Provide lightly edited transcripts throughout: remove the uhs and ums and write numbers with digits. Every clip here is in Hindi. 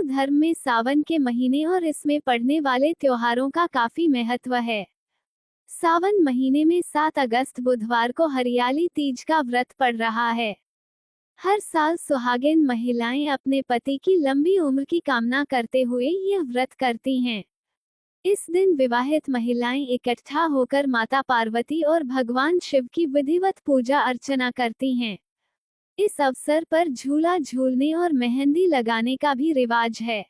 धर्म में सावन के महीने और इसमें पड़ने वाले त्योहारों का काफी महत्व है। सावन महीने में 7 अगस्त बुधवार को हरियाली तीज का व्रत पड़ रहा है। हर साल सुहागिन महिलाएं अपने पति की लंबी उम्र की कामना करते हुए यह व्रत करती हैं। इस दिन विवाहित महिलाएं इकट्ठा होकर माता पार्वती और भगवान शिव की विधिवत पूजा अर्चना करती हैं। इस अवसर पर झूला झूलने और मेहंदी लगाने का भी रिवाज है।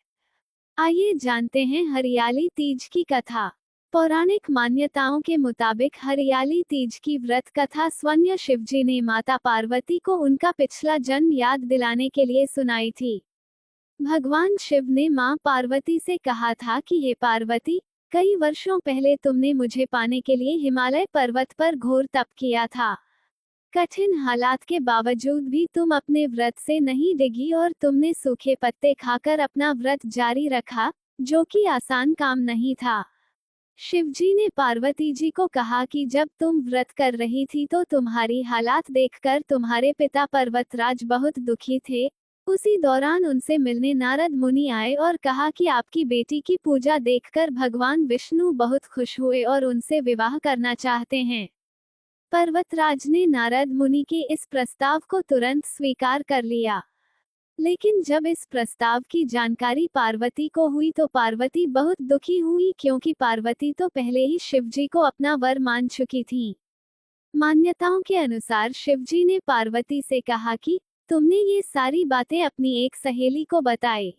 आइए जानते हैं हरियाली तीज की कथा। पौराणिक मान्यताओं के मुताबिक हरियाली तीज की व्रत कथा स्वयं शिवजी ने माता पार्वती को उनका पिछला जन्म याद दिलाने के लिए सुनाई थी। भगवान शिव ने मां पार्वती से कहा था कि हे पार्वती, कई वर्षों पहले तुमने मुझे पाने के लिए हिमालय पर्वत पर घोर तप किया था। कठिन हालात के बावजूद भी तुम अपने व्रत से नहीं डिगी और तुमने सूखे पत्ते खाकर अपना व्रत जारी रखा, जो कि आसान काम नहीं था। शिवजी ने पार्वती जी को कहा कि जब तुम व्रत कर रही थी तो तुम्हारी हालात देखकर तुम्हारे पिता पर्वतराज बहुत दुखी थे। उसी दौरान उनसे मिलने नारद मुनि आए और कहा कि आपकी बेटी की पूजा देखकर भगवान विष्णु बहुत खुश हुए और उनसे विवाह करना चाहते हैं। पर्वतराज ने नारद मुनि के इस प्रस्ताव को तुरंत स्वीकार कर लिया। लेकिन जब इस प्रस्ताव की जानकारी पार्वती को हुई तो पार्वती बहुत दुखी हुई, क्योंकि पार्वती तो पहले ही शिवजी को अपना वर मान चुकी थी। मान्यताओं के अनुसार शिवजी ने पार्वती से कहा कि तुमने ये सारी बातें अपनी एक सहेली को बताई।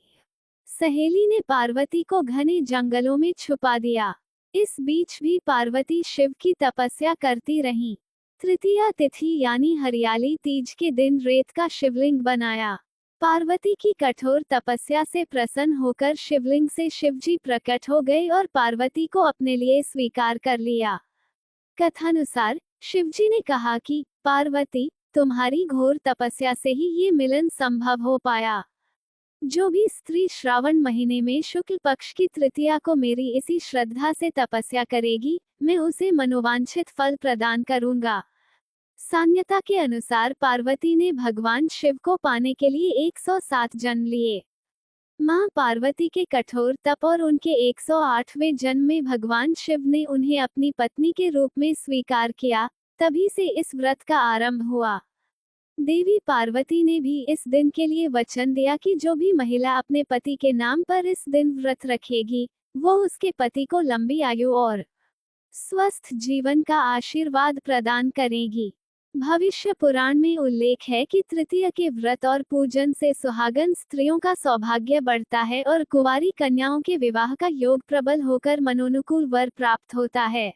सहेली ने पार्वती को घने जंगलों में छुपा दिया। इस बीच भी पार्वती शिव की तपस्या करती रहीं। तृतीया तिथि यानी हरियाली तीज के दिन रेत का शिवलिंग बनाया। पार्वती की कठोर तपस्या से प्रसन्न होकर शिवलिंग से शिवजी प्रकट हो गए और पार्वती को अपने लिए स्वीकार कर लिया। कथानुसार शिवजी ने कहा कि पार्वती, तुम्हारी घोर तपस्या से ही ये मिलन संभव हो पाया। जो भी स्त्री श्रावण महीने में शुक्ल पक्ष की तृतीया को मेरी इसी श्रद्धा से तपस्या करेगी, मैं उसे मनोवांछित फल प्रदान करूंगा। सान्यता के अनुसार पार्वती ने भगवान शिव को पाने के लिए 107 जन्म लिए। मां पार्वती के कठोर तप और उनके 108वें जन्म में भगवान शिव ने उन्हें अपनी पत्नी के रूप में स्वीकार किया, तभी से इस व्रत का आरंभ हुआ। देवी पार्वती ने भी इस दिन के लिए वचन दिया कि जो भी महिला अपने पति के नाम पर इस दिन व्रत रखेगी, वो उसके पति को लंबी आयु और स्वस्थ जीवन का आशीर्वाद प्रदान करेगी। भविष्य पुराण में उल्लेख है कि तृतीया के व्रत और पूजन से सुहागन स्त्रियों का सौभाग्य बढ़ता है और कुंवारी कन्याओं के विवाह का योग प्रबल होकर मनोनुकूल वर प्राप्त होता है।